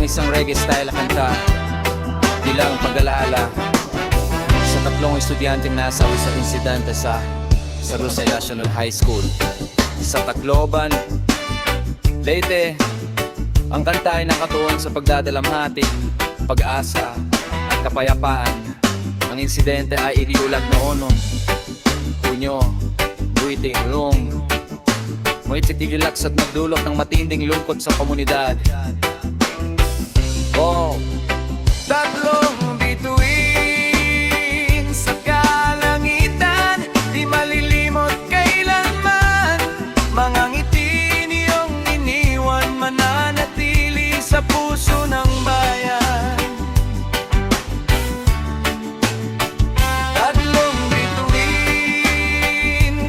isang reggae style na kanta bilang pag-alaala sa tatlong estudyanteng nasawi sa insidente sa Rusay National High School sa Tacloban, Leyte. Ang kanta ay nakatuon sa pagdadalamhati, pag-asa at kapayapaan. Ang insidente ay iniulat noon Hunyo 2020 ngunit itigilaks at nagdulot ng matinding lungkot sa komunidad. Tatlong bituin sa kalangitan, di malilimot kailanman. Mga ngiti niyong iniwan, mananatili sa puso ng bayan. Tatlong bituin,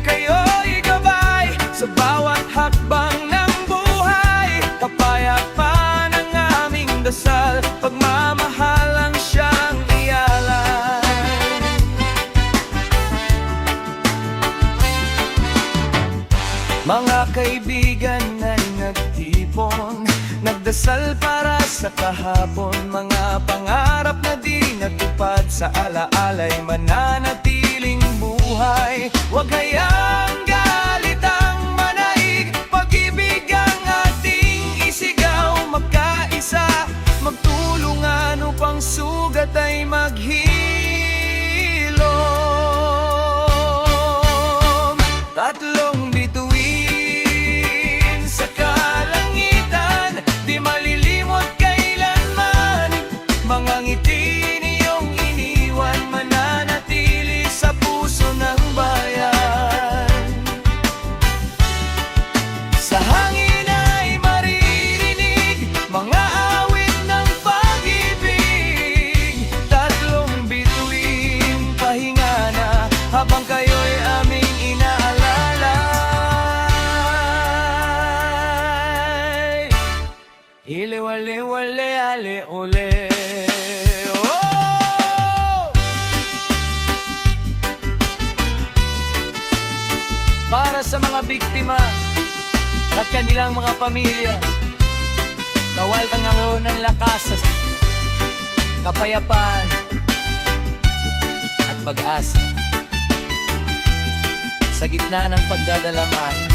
kayo'y gabay sa bawat hakbang ng buhay. Kapayapaan ang aming dasal, pagmamahalan siyang ialay. Mga kaibigan ay nagtipon, nagdasal para sa kahapon. Mga pangarap na di natupad, sa alaalay mananatiling buhay. Huwag hayaang galit ang manaig, pag-ibig ang ating isigaw. Magkaisa, magtulungan upang sugat ay maghilom. Tatlong bituin sa kalangitan, di malilimot kailanman. Mga ngiti niyong iniwan, mananatili sa puso ng bayan. Sa hangin ay maririnig mga awit ng pag-ibig. Tatlong bituin, pahinga na habang kayo'y aming inaalalay. Ile-wale-wale, ale-ole. Para sa mga biktima at kanilang mga pamilya, nawal kang ngayon ng lakas, kapayapaan at pag-asa sa gitna ng pagdadalaman.